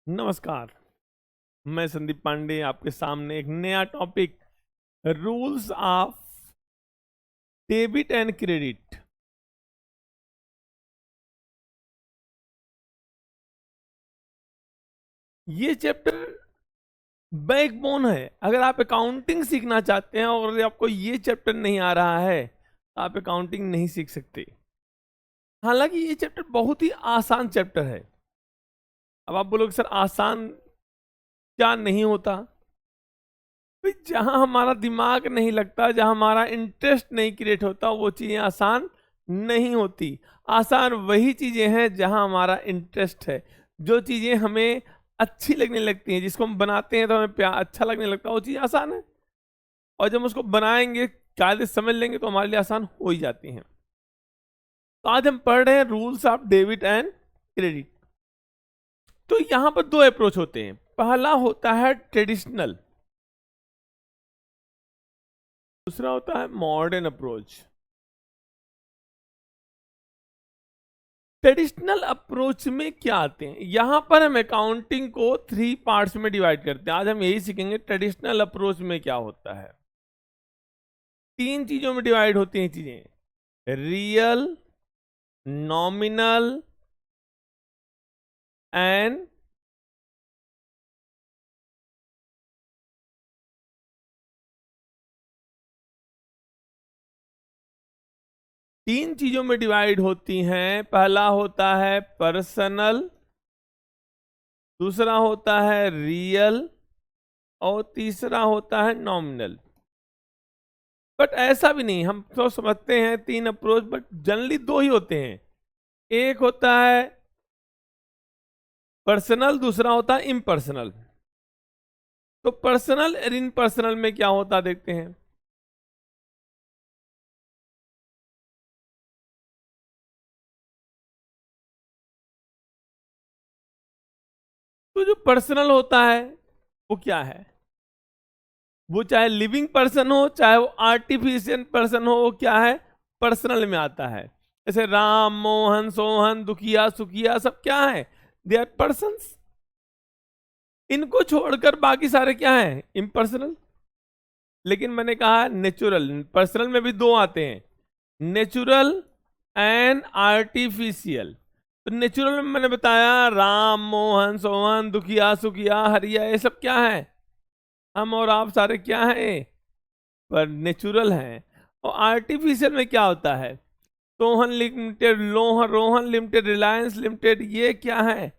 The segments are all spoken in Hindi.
नमस्कार। मैं संदीप पांडे आपके सामने एक नया topic, rules of debit and credit. ये चैप्टर बैकबोन है। अगर आप अकाउंटिंग सीखना चाहते हैं और आपको ये चैप्टर नहीं आ रहा है तो आप अकाउंटिंग नहीं सीख सकते। हालांकि ये चैप्टर बहुत ही आसान चैप्टर है। अब आप बोलोगे सर आसान क्या नहीं होता? भाई जहां हमारा दिमाग नहीं लगता, जहां हमारा इंटरेस्ट नहीं क्रिएट होता, वो चीजें आसान नहीं होती। आसान वही चीजें हैं जहां हमारा इंटरेस्ट है। जो चीजें हमें अच्छी लगने लगती हैं, जिसको हम बनाते हैं तो हमें प्यार अच्छा लगने लगता है, वो चीज आसान है। और जब हम उसको बनाएंगे, कायदे समझ लेंगे, तो हमारे लिए आसान हो ही जाती हैं। तो आज हम पढ़ रहे हैं rules of debit and credit. तो यहां पर दो अप्रोच होते हैं। पहला होता है ट्रेडिशनल, दूसरा होता है मॉडर्न अप्रोच। ट्रेडिशनल अप्रोच में क्या आते हैं? यहां पर हम अकाउंटिंग को 3 पार्ट्स में डिवाइड करते हैं। आज हम यही सीखेंगे ट्रेडिशनल अप्रोच में क्या होता है। 3 चीजों में डिवाइड होती हैं चीजें, रियल, नॉमिनल एंड तीन चीजों में डिवाइड होती हैं। पहला होता है पर्सनल, दूसरा होता है रियल और तीसरा होता है नॉमिनल। बट ऐसा भी नहीं, हम तो समझते हैं 3 अप्रोच, बट जनरली 2 ही होते हैं। एक होता है पर्सनल, दूसरा होता है इम्पर्सनल। तो पर्सनल और इम्पर्सनल में क्या होता देखते हैं। तो जो पर्सनल होता है वो क्या है? वो चाहे लिविंग पर्सन हो, चाहे वो आर्टिफिशियल पर्सन हो, वो क्या है? पर्सनल में आता है। जैसे राम, मोहन, सोहन, दुखिया, सुखिया, सब क्या है? They are persons. इनको छोड़कर बाकी सारे क्या है? इम्पर्सनल। लेकिन मैंने कहा नेचुरल, पर्सनल में भी 2 आते हैं, नेचुरल एंड आर्टिफिशियल। तो नेचुरल में मैंने बताया राम, मोहन, सोहन, दुखिया, सुखिया, हरिया, ये सब क्या है? हम और आप सारे क्या हैं? पर नेचुरल हैं। और आर्टिफिशियल में क्या होता है? Sohan limited, Lohan, Rohan limited, Reliance limited, ये क्या है?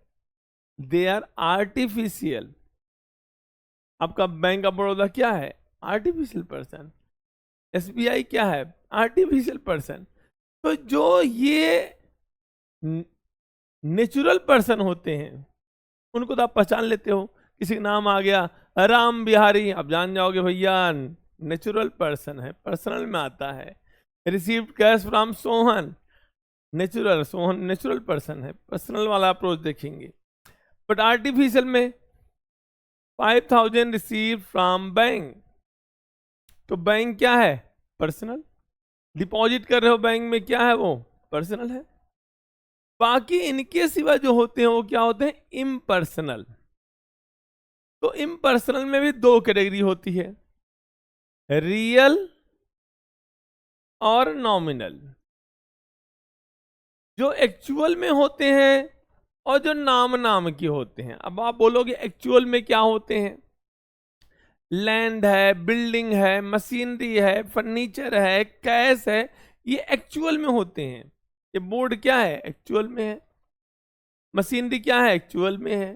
They are artificial. आपका बैंक ऑफ बड़ौदा क्या है? Artificial person. एसबीआई क्या है? Artificial person. तो जो ये नेचुरल पर्सन होते हैं उनको तो आप पहचान लेते हो। किसी का नाम आ गया राम बिहारी, आप जान जाओगे भैया नेचुरल पर्सन है, पर्सनल में आता है। Received cash from Sohan, natural, Sohan natural person है, पर्सनल वाला अप्रोच देखेंगे। बट आर्टिफिशियल में 5,000 रिसीव फ्रॉम बैंक, तो बैंक क्या है? पर्सनल। डिपॉजिट कर रहे हो बैंक में, क्या है वो? पर्सनल है। बाकी इनके सिवा जो होते हैं वो क्या होते हैं? इम्पर्सनल। तो इम्पर्सनल में भी 2 कैटेगरी होती है, रियल और नॉमिनल। जो एक्चुअल में होते हैं और जो नाम नाम के होते हैं। अब आप बोलोगे एक्चुअल में क्या होते हैं? लैंड है, बिल्डिंग है, मशीनरी है, फर्नीचर है, कैश है, ये एक्चुअल में होते हैं। ये बोर्ड क्या है? एक्चुअल में है। मशीनरी क्या है? एक्चुअल में है।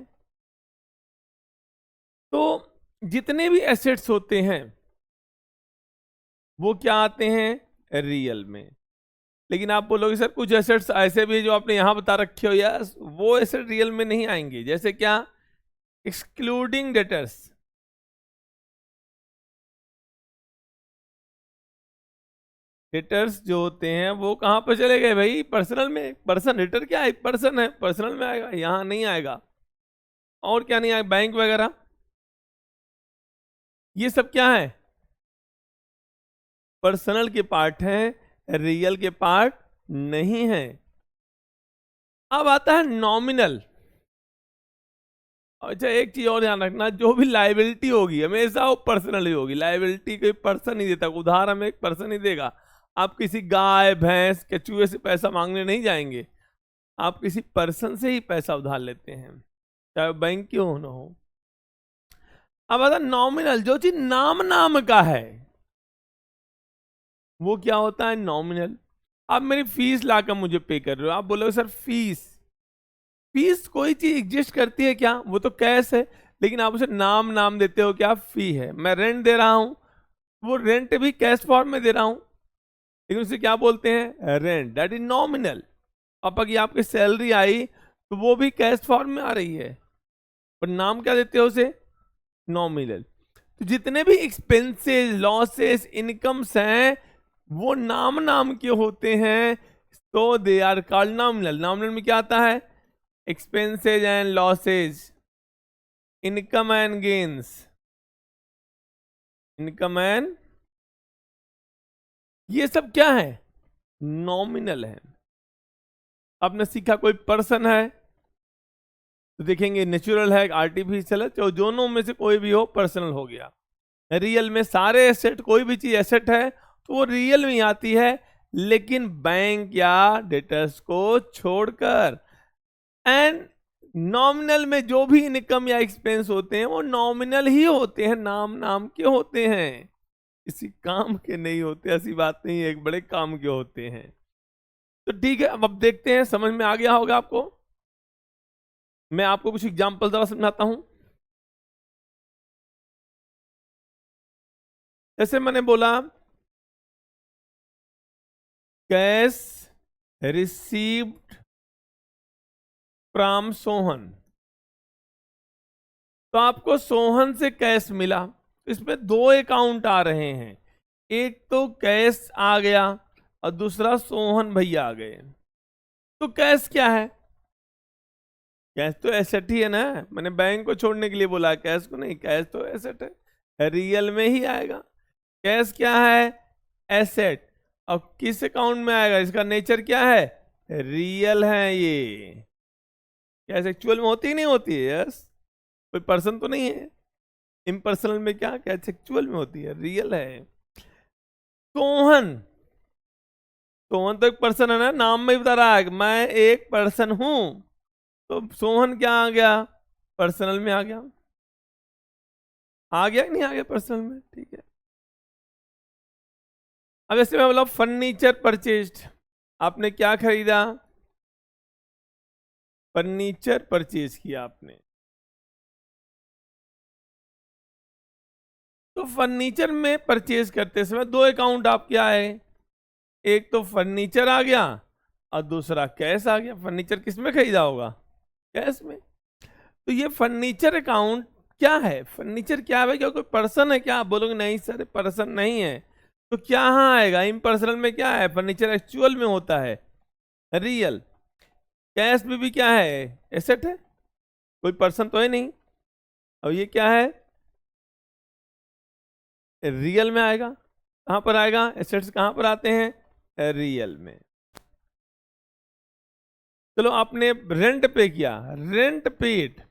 तो जितने भी एसेट्स होते हैं वो क्या आते हैं? रियल में। लेकिन आप बोलोगे सर कुछ एसेट्स ऐसे भी जो आपने यहां बता रखे हो, यार वो एसेट रियल में नहीं आएंगे। जैसे क्या? Excluding debtors. डेटर्स जो होते हैं वो कहां पर चले गए भाई? पर्सनल में। पर्सन, डेटर क्या है? पर्सन है, पर्सनल में आएगा, यहां नहीं आएगा। और क्या नहीं आएगा? बैंक वगैरह, ये सब क्या है? पर्सनल के पार्ट हैं, रियल के पार्ट नहीं है। अब आता है नॉमिनल। अच्छा एक चीज और ध्यान रखना, जो भी लाइबिलिटी होगी हमेशा वो पर्सनल ही होगी। लाइबिलिटी कोई पर्सन ही देता, उधार हमें एक पर्सन ही देगा। आप किसी गाय भैंस कछुए से पैसा मांगने नहीं जाएंगे, आप किसी पर्सन से ही पैसा उधार लेते हैं, चाहे बैंक क्यों ना हो। अब आता नॉमिनल, जो चीज नाम नाम का है वो क्या होता है, नॉमिनल। आप मेरी फीस लाकर मुझे पे कर रहे हो, आप बोलोगे सर फीस, फीस कोई चीज एग्जिस्ट करती है क्या, वो तो कैश है, लेकिन आप उसे नाम नाम देते हो क्या, फी है। मैं रेंट दे रहा हूं, वो रेंट भी कैश फॉर्म में दे रहा हूं, लेकिन उसे क्या बोलते हैं, रेंट, दैट इज नॉमिनल। अब अगर आपकी सैलरी आई तो वो भी कैश फॉर्म में आ रही है, पर नाम क्या देते हो उसे, नॉमिनल। तो जितने भी एक्सपेंसेस लॉसेस इनकम्स हैं वो नाम नाम के होते हैं, तो they are called nominal. Nominal में क्या आता है, expenses and losses, income and gains, income and, ये सब क्या है, नॉमिनल है। आपने सीखा कोई पर्सन है तो देखेंगे नेचुरल है, आर्टिफिशियल है, तो दोनों में से कोई भी हो पर्सनल हो गया। रियल में सारे एसेट, कोई भी चीज एसेट है तो वो रियल में आती है, लेकिन बैंक या डेटर्स को छोड़कर। एंड नॉमिनल में जो भी इनकम या एक्सपेंस होते हैं वो नॉमिनल ही होते हैं, नाम नाम के होते हैं, किसी काम के नहीं होते। ऐसी बात नहीं है, एक बड़े काम के होते हैं। तो ठीक है, अब देखते हैं, समझ में आ गया होगा आपको। मैं आपको कुछ एग्जाम्पल द्वारा समझाता हूं। जैसे मैंने बोला कैश रिसीव्ड फ्रॉम सोहन, तो आपको सोहन से कैश मिला, इसमें दो अकाउंट आ रहे हैं, एक तो कैश आ गया और दूसरा सोहन भैया आ गए। तो कैश क्या है, कैश तो एसेट ही है ना, मैंने बैंक को छोड़ने के लिए बोला, कैश को नहीं, कैश तो एसेट है, रियल में ही आएगा। कैश क्या है, एसेट, और किस अकाउंट में आएगा, इसका नेचर क्या है, रियल है। ये कैश एक्चुअल में होती ही नहीं होती है, यस, कोई पर्सन तो नहीं है। इम्पर्सनल में क्या, कैश एक्चुअल में होती है, रियल है। सोहन, सोहन तो एक पर्सन है ना, नाम में ही बता रहा है कि मैं एक पर्सन हूं, तो सोहन क्या आ गया, पर्सनल में आ गया। आ गया कि नहीं आ गया पर्सनल में, ठीक है। अब ऐसे मैं बोला फर्नीचर परचेज्ड, आपने क्या खरीदा, फर्नीचर परचेज किया आपने। तो फर्नीचर में परचेज करते समय दो अकाउंट आपके आए, एक तो फर्नीचर आ गया और दूसरा कैश आ गया। फर्नीचर किस में खरीदा होगा, कैश में। तो ये फर्नीचर अकाउंट क्या है, फर्नीचर क्या है, क्या कोई पर्सन है क्या, आप बोलोगे नहीं सर पर्सन नहीं है, तो क्या हाँ आएगा, इम्पर्सनल में क्या है, फर्नीचर एक्चुअल में होता है, रियल। कैश में भी क्या है, एसेट है, कोई पर्सन तो है नहीं। और ये क्या है, रियल में आएगा। कहां पर आएगा, एसेट्स कहां पर आते हैं, रियल में। चलो आपने रेंट पे किया, रेंट पेड,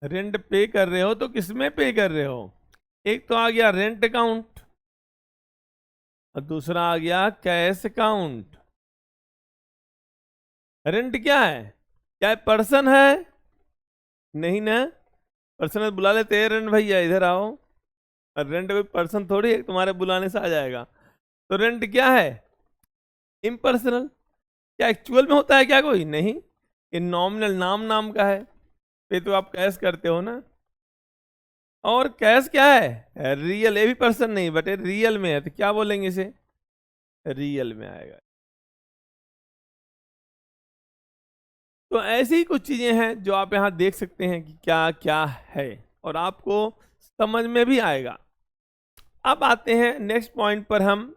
रेंट पे कर रहे हो तो किसमें पे कर रहे हो, एक तो आ गया रेंट अकाउंट और दूसरा आ गया कैश अकाउंट। रेंट क्या है, क्या पर्सन है, नहीं ना, पर्सन बुला लेते हैं, रेंट भैया इधर आओ, और रेंट कोई पर्सन थोड़ी है तुम्हारे बुलाने से आ जाएगा। तो रेंट क्या है, इम्पर्सनल। क्या एक्चुअल में होता है क्या, कोई नहीं, ये नॉमिनल नाम नाम का है, ये तो आप कैश करते हो ना। और कैश क्या है, रियल, ये भी पर्सन नहीं बट रियल में है, तो क्या बोलेंगे इसे, रियल में आएगा। तो ऐसी ही कुछ चीजें हैं जो आप यहां देख सकते हैं कि क्या क्या है, और आपको समझ में भी आएगा। अब आते हैं नेक्स्ट पॉइंट पर हम,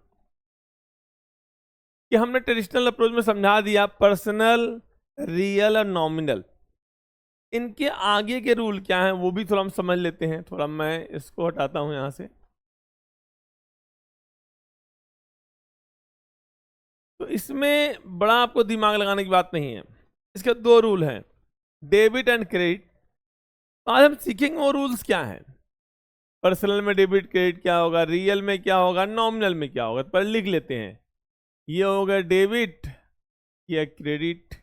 कि हमने ट्रेडिशनल अप्रोच में समझा दिया पर्सनल, रियल और नॉमिनल, इनके आगे के रूल क्या हैं वो भी थोड़ा हम समझ लेते हैं। थोड़ा मैं इसको हटाता हूं यहां से। तो इसमें बड़ा आपको दिमाग लगाने की बात नहीं है। इसके दो रूल हैं, डेबिट एंड क्रेडिट। तो आज हम सीखेंगे वो रूल्स क्या हैं। पर्सनल में डेबिट क्रेडिट क्या होगा, रियल में क्या होगा, नॉमिनल में क्या होगा। तो पहले लिख लेते हैं, ये हो गया डेबिट, ये क्रेडिट,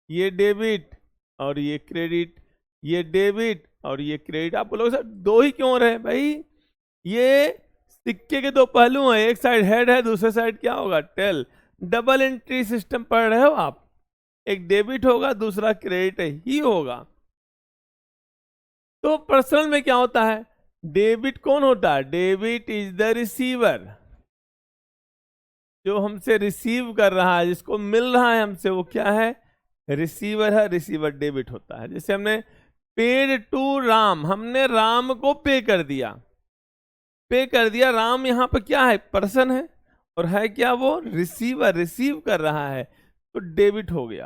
ये डेबिट और ये क्रेडिट, ये डेबिट और ये क्रेडिट। आप बोलोगे सर दो ही क्यों रहे भाई, ये सिक्के के दो पहलू हैं, एक साइड हेड है, दूसरे साइड क्या होगा, टेल। डबल एंट्री सिस्टम पढ़ रहे हो आप, एक डेबिट होगा दूसरा क्रेडिट ही होगा। तो पर्सनल में क्या होता है, डेबिट कौन होता है, डेबिट इज द रिसीवर, जो हमसे रिसीव कर रहा है, जिसको मिल रहा है हमसे, वो क्या है, रिसीवर है, रिसीवर डेबिट होता है। जैसे हमने पेड टू राम, हमने राम को पे कर दिया, पे कर दिया, राम यहाँ पर क्या है, पर्सन है, और है क्या वो, रिसीवर, रिसीव कर रहा है, तो डेबिट हो गया।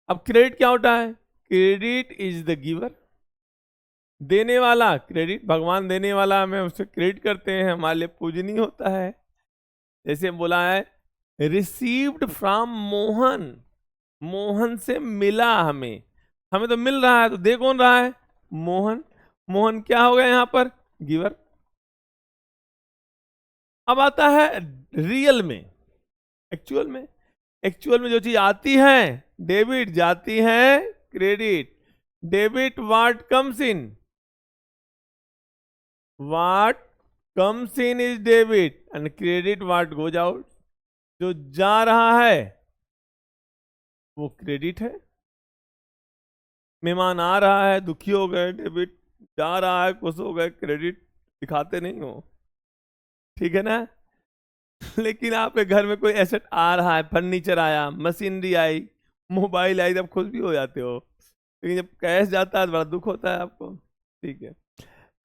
अब क्रेडिट क्या होता है, क्रेडिट इज द गिवर, देने वाला, क्रेडिट भगवान देने वाला, हमें उससे क्रेडिट करते हैं, हमारे लिए पूजनीय होता है। जैसे बोला है रिसीव्ड फ्रॉम मोहन, मोहन से मिला हमें, हमें तो मिल रहा है, तो दे कौन रहा है, मोहन, मोहन क्या हो गया यहां पर, गिवर। अब आता है रियल में, एक्चुअल में, एक्चुअल में जो चीज आती है डेबिट, जाती है credit. Debit what comes in, what comes in is debit and credit what goes out. जो जा रहा है वो क्रेडिट है, मेहमान आ रहा है दुखी हो गए डेबिट, जा रहा है खुश हो गए क्रेडिट, दिखाते नहीं हो, ठीक है ना। लेकिन आपके घर में कोई एसेट आ रहा है, फर्नीचर आया, मशीनरी आई, मोबाइल आई, तब खुश भी हो जाते हो, लेकिन जब कैश जाता है तो बड़ा दुख होता है आपको, ठीक है।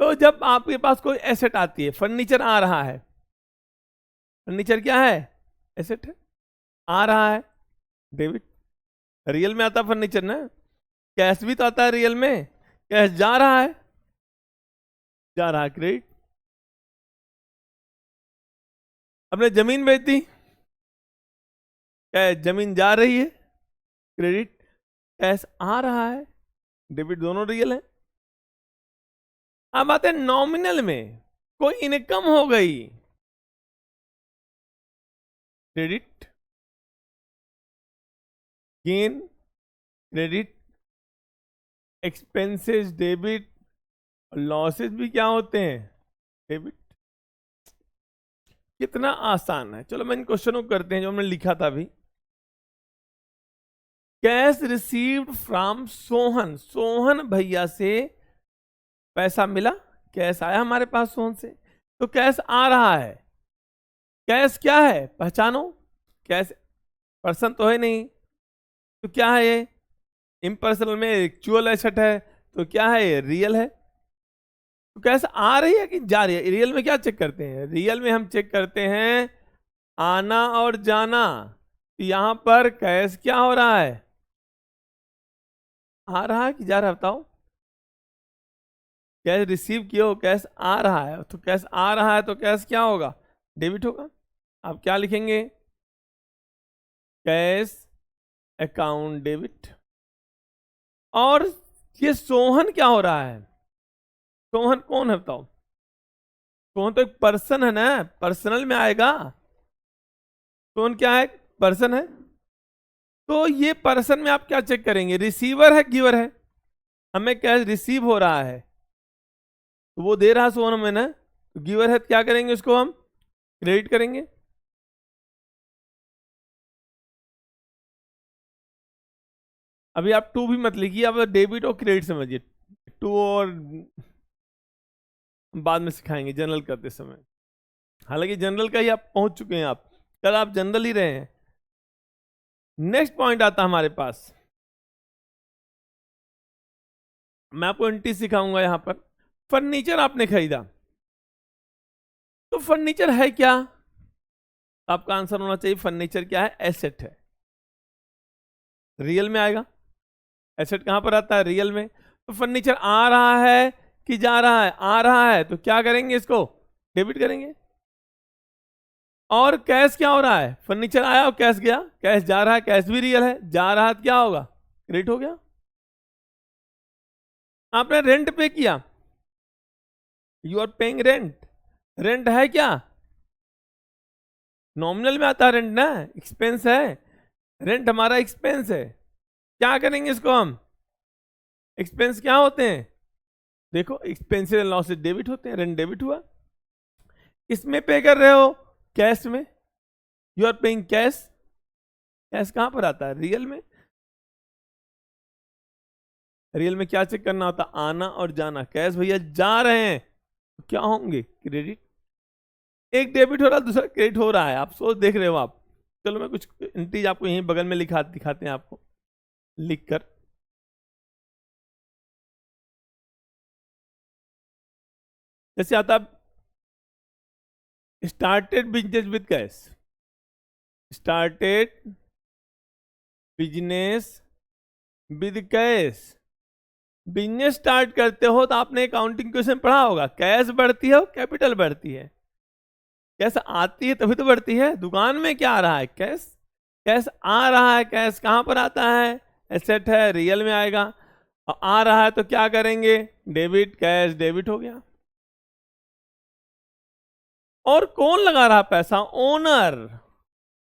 तो जब आपके पास कोई एसेट आती है, फर्नीचर आ रहा है, फर्नीचर क्या है, एसेट है, आ रहा है डेबिट। रियल में आता है फर्नीचर ना, कैश भी तो आता है रियल में, कैश जा रहा है, जा रहा है क्रेडिट। अपने जमीन बेच दी, कैश जमीन जा रही है, क्रेडिट, कैश आ रहा है, डेबिट, दोनों रियल है। अब आते हैं नॉमिनल में, कोई इनकम हो गई, credit, gain credit, expenses debit, losses भी क्या होते हैं, डेबिट। कितना आसान है। चलो मैं इन क्वेश्चनों को करते हैं जो हमने लिखा था अभी। Cash received from Sohan, Sohan भैया से पैसा मिला, कैश आया हमारे पास सोहन से, तो कैश आ रहा है। कैश क्या है, पहचानो, कैश पर्सन तो है नहीं, तो क्या है ये, इम्पर्सनल में एक्चुअल एसेट है, तो क्या है ये, रियल है। तो कैश आ रही है कि जा रही है, रियल में क्या चेक करते हैं, रियल में हम चेक करते हैं आना और जाना। यहां पर कैश क्या हो रहा है, आ रहा है कि जा रहा है, बताओ। कैश रिसीव किए हो, कैश आ रहा है, तो कैश आ रहा है तो कैश क्या होगा, डेबिट होगा। आप क्या लिखेंगे, कैश अकाउंट डेबिट। और ये सोहन क्या हो रहा है, सोहन कौन है बताओ, सोहन तो एक पर्सन है ना, पर्सनल में आएगा, सोहन क्या है, पर्सन है। तो ये पर्सन में आप क्या चेक करेंगे, रिसीवर है गिवर है, हमें कैश रिसीव हो रहा है, तो वो दे रहा सोहन हमें ना, तो गिवर है, तो क्या करेंगे, उसको हम क्रेडिट करेंगे। अभी आप टू भी मत लिखिए, आप डेबिट और क्रेडिट समझिए, टू और बाद में सिखाएंगे जनरल करते समय। हालांकि जनरल का ही आप पहुंच चुके हैं, आप कल आप जनरल ही रहे हैं। नेक्स्ट पॉइंट आता हमारे पास, मैं आपको एंट्री सिखाऊंगा यहां पर। फर्नीचर आपने खरीदा, तो फर्नीचर है क्या, आपका आंसर होना चाहिए फर्नीचर क्या है, एसेट है, रियल में आएगा। एसेट कहां पर आता है, रियल में। तो फर्नीचर आ रहा है कि जा रहा है, आ रहा है, तो क्या करेंगे, इसको डेबिट करेंगे। और कैश क्या हो रहा है, फर्नीचर आया और कैश गया, कैश जा रहा है, कैश भी रियल है, जा रहा है तो क्या होगा, क्रेडिट हो गया। आपने रेंट पे किया, you are paying rent, rent है क्या, नॉमिनल में आता है रेंट ना, एक्सपेंस है, रेंट हमारा एक्सपेंस है। क्या करेंगे इसको हम, एक्सपेंस क्या होते हैं, देखो एक्सपेंसेस एंड लॉसेस डेबिट होते हैं, रेंट डेबिट हुआ। इसमें पे कर रहे हो कैश में, you are paying cash, cash कहां पर आता है, रियल में। रियल में क्या चेक करना होता, आना और जाना, कैश भैया जा रहे हैं तो क्या होंगे, क्रेडिट। एक डेबिट हो रहा है, दूसरा क्रेडिट हो रहा है, आप सोच देख रहे हो आप। चलो मैं कुछ इंटीज आपको यहीं बगल में दिखाते हैं आपको लिख कर। जैसे आता started business with cash, started business with cash. Business start करते हो तो आपने अकाउंटिंग क्वेश्चन पढ़ा होगा, कैश बढ़ती है और कैपिटल बढ़ती है, कैश आती है तभी तो बढ़ती है। दुकान में क्या आ रहा है, कैश, कैश आ रहा है, कैश कहां पर आता है, एसेट है, रियल में आएगा, और आ रहा है तो क्या करेंगे, डेबिट, कैश डेबिट हो गया। और कौन लगा रहा पैसा, owner,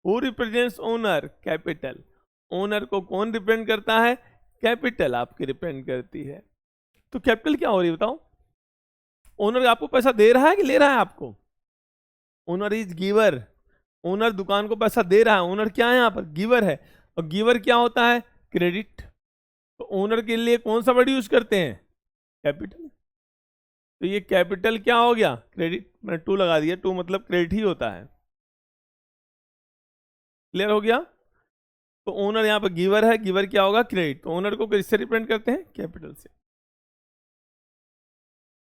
who represents owner, capital. Owner को कौन रिप्रेजेंट करता है, कैपिटल आपकी रिप्रेजेंट करती है। तो कैपिटल क्या हो रही है बताओ, ओनर आपको पैसा दे रहा है कि ले रहा है आपको, ओनर इज गिवर, ओनर दुकान को पैसा दे रहा है, ओनर क्या है यहाँ पर, गिवर है, और गिवर क्या होता है, क्रेडिट। तो ओनर के लिए कौन सा वर्ड यूज करते हैं, कैपिटल। तो ये कैपिटल क्या हो गया, क्रेडिट, मैंने टू लगा दिया, टू मतलब क्रेडिट ही होता है। क्लियर हो गया। तो ओनर यहाँ पर गिवर है, गिवर क्या होगा, क्रेडिट। तो ओनर को किससे रिप्रेजेंट करते हैं, कैपिटल से।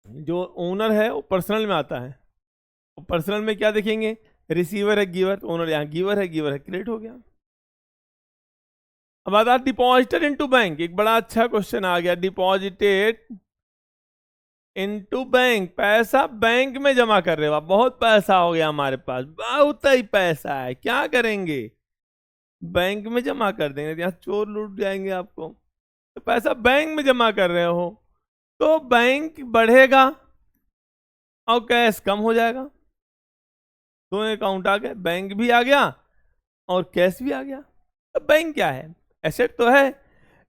जो ओनर है वो पर्सनल में आता है, पर्सनल में क्या देखेंगे, रिसीवर है, गिवर, तो ओनर यहाँ गिवर है, गिवर है, क्रेडिट हो गया। अब आता डिपॉजिटेड इनटू बैंक, एक बड़ा अच्छा क्वेश्चन आ गया, डिपॉजिटेड इनटू बैंक, पैसा बैंक में जमा कर रहे हो आप, बहुत पैसा हो गया हमारे पास, बहुत ही पैसा है, क्या करेंगे, बैंक में जमा कर देंगे, यहाँ चोर लूट जाएंगे आपको। तो पैसा बैंक में जमा कर रहे हो तो बैंक बढ़ेगा और कैश कम हो जाएगा, दोनों अकाउंट आ गए, बैंक भी आ गया और कैश भी आ गया। तो बैंक क्या है, एसेट तो है,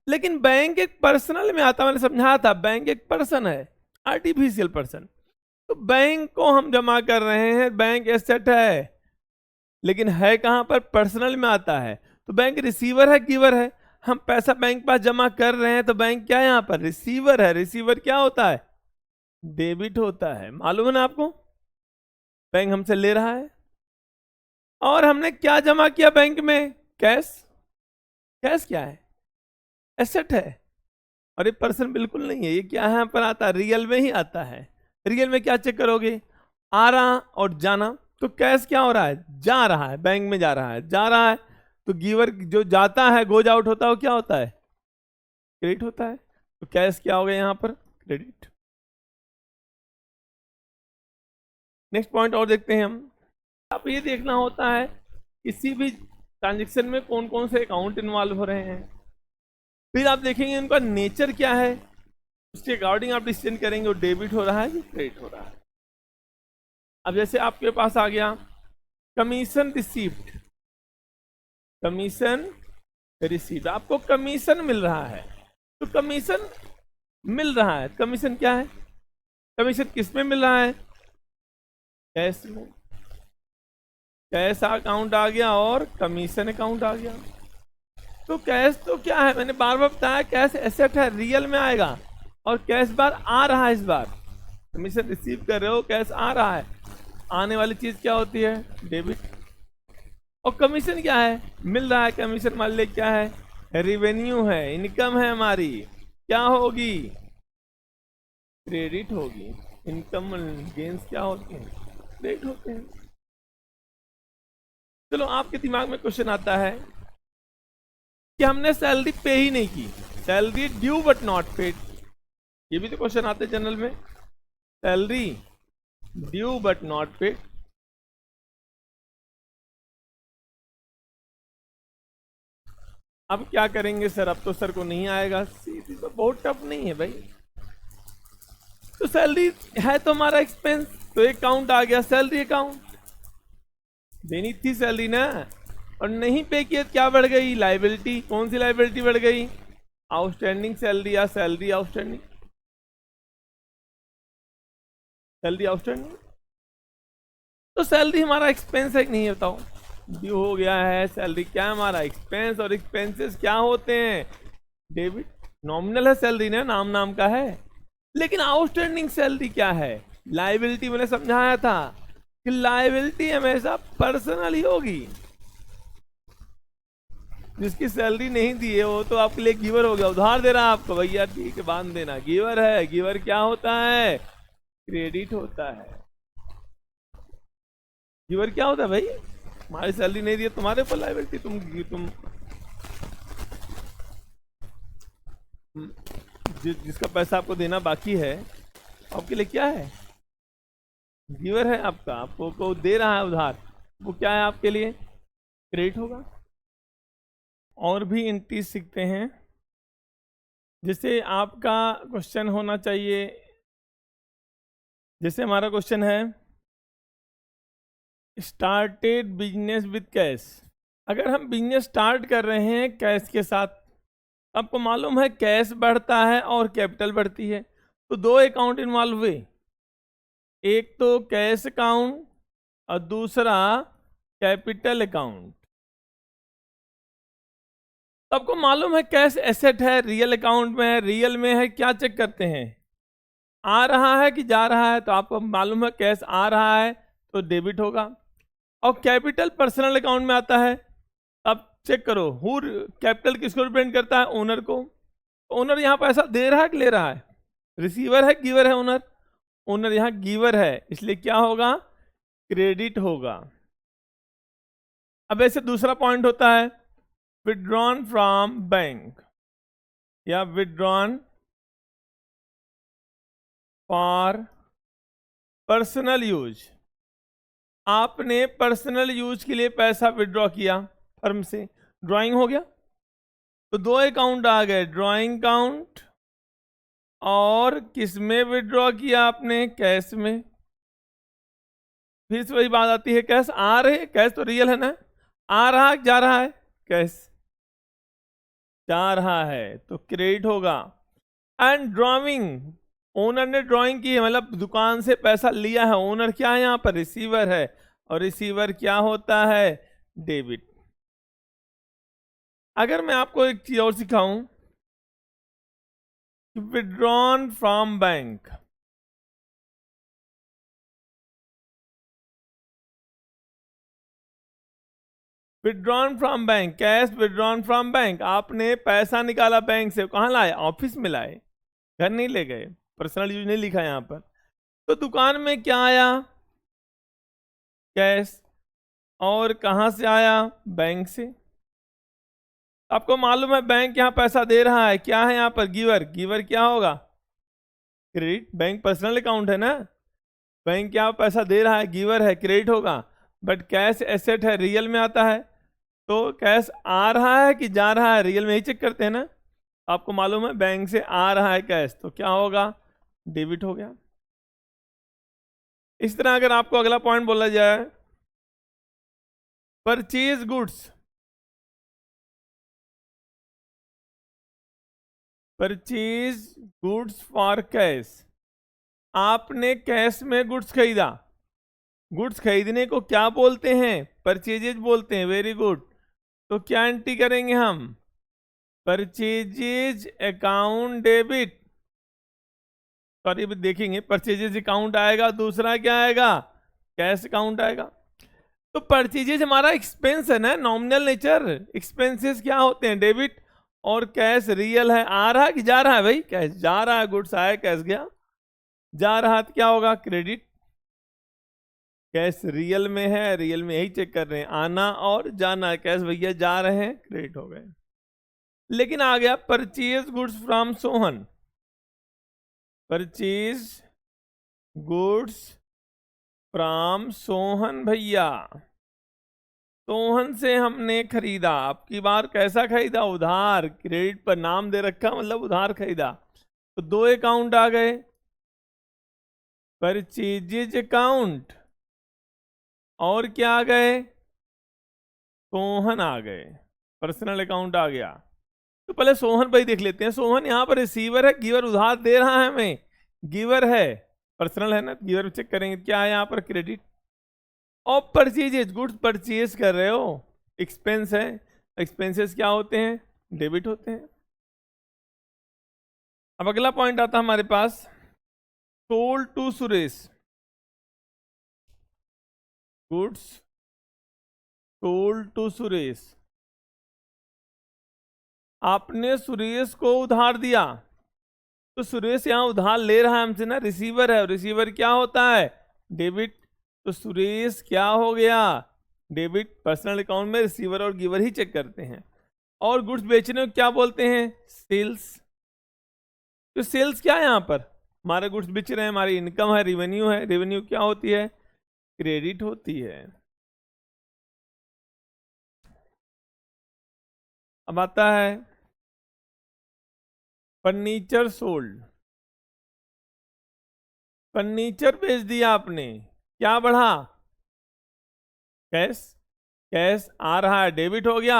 लेकिन बैंक एक पर्सनल में आता, मैंने समझाया था, बैंक एक पर्सन है, आर्टिफिशियल पर्सन। तो बैंक को हम जमा कर रहे हैं, बैंक एसेट है, लेकिन है कहां पर, पर्सनल में आता है। तो बैंक रिसीवर है, गिवर है, हम पैसा बैंक पास जमा कर रहे हैं तो बैंक क्या है, यहां पर रिसीवर है, रिसीवर क्या होता है, डेबिट होता है, मालूम है ना आपको, बैंक हमसे ले रहा है। और हमने क्या जमा किया बैंक में, कैश, कैश क्या है, एसेट है, और ये पर्सन बिल्कुल नहीं है, ये क्या है यहाँ पर आता है, रियल में ही आता है। रियल में क्या चेक करोगे, आ रहा और जाना, तो कैश क्या हो रहा है, जा रहा है, बैंक में जा रहा है, जा रहा है, तो गिवर जो जाता है, गोज आउट होता है, वो क्या होता है, क्रेडिट होता है। तो कैश क्या हो गया यहाँ पर, क्रेडिट। नेक्स्ट पॉइंट और देखते हैं हम। आप ये देखना होता है किसी भी ट्रांजेक्शन में कौन कौन से अकाउंट इन्वॉल्व हो रहे हैं, फिर आप देखेंगे उनका नेचर क्या है, उसके अकॉर्डिंग आप डिसीजन करेंगे वो डेबिट हो रहा है कि क्रेडिट हो रहा है। अब जैसे आपके पास आ गया कमीशन रिसीव्ड, कमीशन रिसीव्ड, आपको कमीशन मिल रहा है, तो कमीशन मिल रहा है, कमीशन क्या है, कमीशन किस में मिल रहा है, कैश में, कैश अकाउंट आ गया और कमीशन अकाउंट आ गया। तो कैश तो क्या है, मैंने बार बार बताया, कैश एसेट है, रियल में आएगा, और कैश बार आ रहा है, इस बार कमीशन रिसीव कर रहे हो, कैश आ रहा है, आने वाली चीज क्या होती है, डेबिट। और कमीशन क्या है, मिल रहा है, कमीशन मान ले क्या है, रिवेन्यू है, इनकम है हमारी, क्या होगी, क्रेडिट होगी। इनकम गेन्स क्या होते हैं, क्रेडिट होते हैं। चलो आपके दिमाग में क्वेश्चन आता है कि हमने सैलरी पे ही नहीं की, salary due but not paid, ये भी तो क्वेश्चन आते हैं जनरल में, salary due but not paid, अब क्या करेंगे सर? अब तो सर को नहीं आएगा, सीधी तो बहुत टफ नहीं है भाई। तो सैलरी है तो हमारा एक्सपेंस, तो एक काउंट आ गया सैलरी अकाउंट, देनी थी सैलरी ना, और नहीं पे किया क्या बढ़ गई? लाइबिलिटी। कौन सी लाइबिलिटी बढ़ गई? आउटस्टैंडिंग सैलरी या सैलरी आउटस्टैंडिंग, सैलरी आउटस्टैंडिंग। तो सैलरी हमारा एक्सपेंस है कि नहीं है बताओ? ड्यू हो गया है सैलरी, क्या है हमारा एक्सपेंस, और एक्सपेंसेस क्या होते हैं? डेबिट। नॉमिनल है सैलरी ना, नाम नाम का है। लेकिन आउटस्टैंडिंग सैलरी क्या है? लाइबिलिटी। मैंने समझाया था कि लाइबिलिटी हमेशा पर्सनल ही होगी। जिसकी सैलरी नहीं दी है वो तो आपके लिए गिवर हो गया, उधार दे रहा है आपको, भैया ठीक है बांध देना, गिवर है। गिवर क्या होता है? क्रेडिट होता है। गिवर क्या होता है भाई? हमारी सैलरी नहीं दी है, तुम्हारे ऊपर लाइबिलिटी, तुम जिसका पैसा आपको देना बाकी है, आपके लिए क्या है? गिवर है आपका, आपको को दे रहा है उधार, वो क्या है आपके लिए? क्रेडिट होगा। और भी एंट्रीज सीखते हैं, जैसे आपका क्वेश्चन होना चाहिए, जैसे हमारा क्वेश्चन है स्टार्टेड बिजनेस विद कैश। अगर हम बिजनेस स्टार्ट कर रहे हैं कैश के साथ, आपको मालूम है कैश बढ़ता है और कैपिटल बढ़ती है, तो दो अकाउंट इन्वॉल्व हुए, एक तो कैश अकाउंट और दूसरा कैपिटल अकाउंट। आपको मालूम है कैश एसेट है, रियल अकाउंट में है, रियल में है, क्या चेक करते हैं? आ रहा है कि जा रहा है? तो आपको मालूम है कैश आ रहा है तो डेबिट होगा। और कैपिटल पर्सनल अकाउंट में आता है। अब चेक करो, हु कैपिटल किसको रिप्रेजेंट करता है? ओनर को। ओनर यहाँ पैसा दे रहा है कि ले रहा है? रिसीवर है गिवर है? ओनर। ओनर यहाँ गिवर है, इसलिए क्या होगा? क्रेडिट होगा। अब ऐसे दूसरा पॉइंट होता है विथड्रॉन फ्रॉम बैंक या विथड्रॉन फॉर पर्सनल यूज। आपने पर्सनल यूज के लिए पैसा विड्रॉ किया फर्म से, ड्राइंग हो गया, तो दो अकाउंट आ गए, ड्राइंग अकाउंट और किस में विड्रॉ किया आपने? कैश में। फिर से वही बात आती है, कैश आ रहे, कैश तो रियल है ना, आ रहा है जा रहा है? कैश जा रहा है तो क्रेडिट होगा। एंड ड्राइंग, ओनर ने ड्राइंग की है, मतलब दुकान से पैसा लिया है, ओनर क्या है यहाँ पर? रिसीवर है, और रिसीवर क्या होता है? डेबिट। अगर मैं आपको एक चीज और सिखाऊं, withdrawn from bank, withdrawn from bank, cash withdrawn from bank, आपने पैसा निकाला बैंक से, कहाँ लाए? ऑफिस में लाए, घर नहीं ले गए, पर्सनल यूज नहीं लिखा यहां पर। तो दुकान में क्या आया? कैश। और कहां से आया? बैंक से। आपको मालूम है बैंक यहां पैसा दे रहा है, क्या है यहां पर? गिवर। गिवर क्या होगा? क्रेडिट। बैंक पर्सनल अकाउंट है ना, बैंक क्या पैसा दे रहा है? गिवर है, क्रेडिट होगा। बट कैश एसेट है, रियल में आता है, तो कैश आ रहा है कि जा रहा है? रियल में ही चेक करते हैं ना। आपको मालूम है बैंक से आ रहा है कैश, तो क्या होगा? डेबिट हो गया। इस तरह अगर आपको अगला पॉइंट बोला जाए, purchase goods, purchase goods for cash, आपने कैश में गुड्स खरीदा, गुड्स खरीदने को क्या बोलते हैं? परचेजेज बोलते हैं। Very good. तो क्या एंट्री करेंगे हम? परचेजेज अकाउंट डेबिट, सॉरी देखेंगे, परचेजेज अकाउंट आएगा, दूसरा क्या आएगा? कैश अकाउंट आएगा। तो परचेजेज हमारा एक्सपेंस है ना, नॉमिनल नेचर। एक्सपेंसेस क्या होते हैं? डेबिट। और कैश रियल है, आ रहा है कि जा रहा है? भाई कैश जा रहा है, गुड्स आया कैश गया, जा रहा है तो क्या होगा? क्रेडिट। कैश रियल में है, रियल में यही चेक कर रहे हैं, आना और जाना है, कैश भैया जा रहे हैं, क्रेडिट हो गए। लेकिन आ गया purchase goods from Sohan, purchase goods from Sohan भैया, सोहन से हमने खरीदा, आपकी बार कैसा खरीदा? उधार। क्रेडिट पर नाम दे रखा मतलब उधार खरीदा। तो 2 अकाउंट आ गए, परचेजेज अकाउंट और क्या आ गए? सोहन आ गए, पर्सनल अकाउंट आ गया। तो पहले सोहन भाई देख लेते हैं। सोहन यहाँ पर रिसीवर है, गिवर उधार दे रहा है हमें, गिवर है, पर्सनल है ना, गिवर चेक करेंगे क्या है यहाँ पर, क्रेडिट। और परचेजेज, गुड्स परचेज कर रहे हो, एक्सपेंस है, एक्सपेंसेस क्या होते हैं? डेबिट होते हैं। अब अगला पॉइंट आता है हमारे पास, sold to Suresh, goods sold to Suresh, आपने सुरेश को उधार दिया, तो सुरेश यहां उधार ले रहा है हमसे ना, रिसीवर है, रिसीवर क्या होता है? डेबिट। तो सुरेश क्या हो गया? डेबिट। पर्सनल अकाउंट में रिसीवर और गिवर ही चेक करते हैं। और गुड्स बेचने को क्या बोलते हैं? सेल्स। तो सेल्स क्या है यहाँ पर? हमारे गुड्स बेच रहे हैं, हमारी इनकम है, रेवेन्यू है। रेवेन्यू क्या होती है? क्रेडिट होती है। अब आता है फर्नीचर सोल्ड, फर्नीचर बेच दिया आपने, क्या बढ़ा? कैश। कैश आ रहा है, डेबिट हो गया,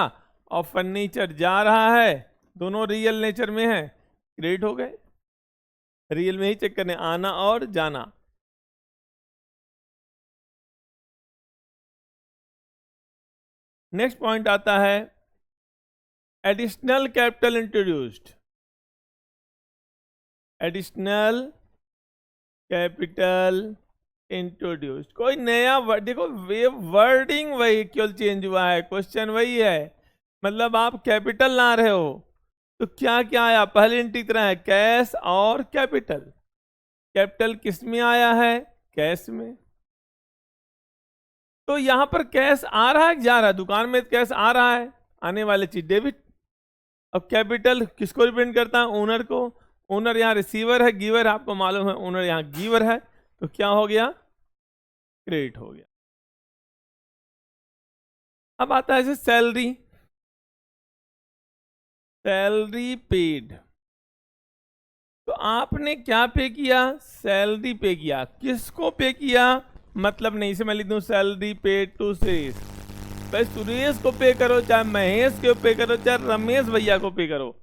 और फर्नीचर जा रहा है, दोनों रियल नेचर में है, क्रेडिट हो गए। रियल में ही चेक करने, आना और जाना। नेक्स्ट पॉइंट आता है additional capital introduced, additional capital introduced. कोई नया वर्ड, देखो वे वर्डिंग वही केवल चेंज हुआ है, क्वेश्चन वही है। मतलब आप कैपिटल ला रहे हो, तो क्या क्या आया? पहले एंट्री की तरह है, कैश और कैपिटल। कैपिटल किस में आया है? कैश में। तो यहां पर कैश आ रहा है, जा रहा है? दुकान में कैश आ रहा है, आने वाली चीज डेबिट। अब कैपिटल किसको रिप्रेजेंट करता है? ओनर को। ओनर यहाँ रिसीवर है, गिवर आपको मालूम है, ओनर यहाँ गिवर है, तो क्या हो गया? क्रेडिट हो गया। अब आता है सैलरी, सैलरी पेड। तो आपने क्या पे किया? सैलरी पे किया। किसको पे किया? मतलब नहीं से मैं लिख दूं सैलरी पेड टू सुरेश। भाई सुरेश को पे करो, चाहे महेश को पे करो, चाहे रमेश भैया को पे करो,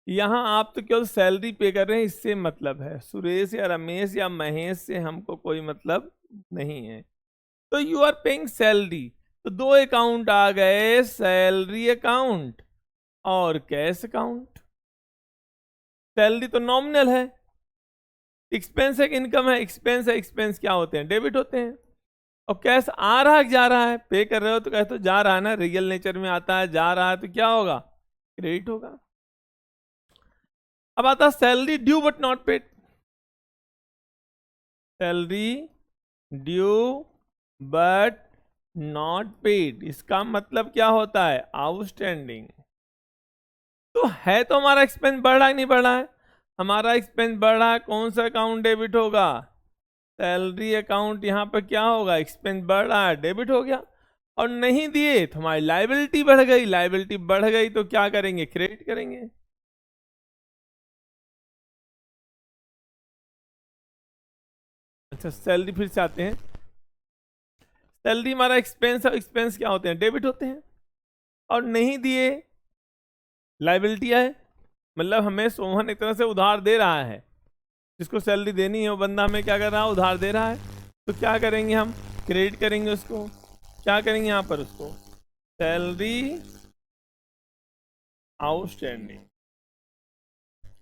यहां आप तो केवल सैलरी पे कर रहे हैं, इससे मतलब है। सुरेश या रमेश या महेश से हमको कोई मतलब नहीं है। तो यू आर पेइंग सैलरी। तो 2 अकाउंट आ गए, सैलरी अकाउंट और कैश अकाउंट। सैलरी तो नॉमिनल है, एक्सपेंस है कि इनकम है? एक्सपेंस है, एक्सपेंस क्या होते हैं? डेबिट होते हैं। और कैश आ रहा है जा रहा है? पे कर रहे हो तो कैश तो जा रहा है ना, रियल नेचर में आता है, जा रहा है, तो क्या होगा? क्रेडिट होगा। अब आता salary due but not paid, salary due but not paid, इसका मतलब क्या होता है? आउटस्टैंडिंग। तो है तो हमारा एक्सपेंस बढ़ रहा है नहीं बढ़ रहा है? हमारा एक्सपेंस बढ़ रहा है, कौन सा अकाउंट डेबिट होगा? Salary account. यहां पर क्या होगा? एक्सपेंस बढ़ रहा है, डेबिट हो गया। और नहीं दिए तो हमारी लाइबिलिटी बढ़ गई, लाइबिलिटी बढ़ गई तो क्या करेंगे? क्रेडिट करेंगे। अच्छा सैलरी फिर से आते हैं। सैलरी हमारा एक्सपेंस है, एक्सपेंस क्या होते हैं? डेबिट होते हैं। और नहीं दिए, लाइबिलिटी है, मतलब हमें सोहन एक तरह से उधार दे रहा है, जिसको सैलरी देनी है वो बंदा हमें क्या कर रहा है? उधार दे रहा है। तो क्या करेंगे हम? क्रेडिट करेंगे उसको। क्या करेंगे यहाँ पर? उसको सैलरी आउटस्टैंडिंग।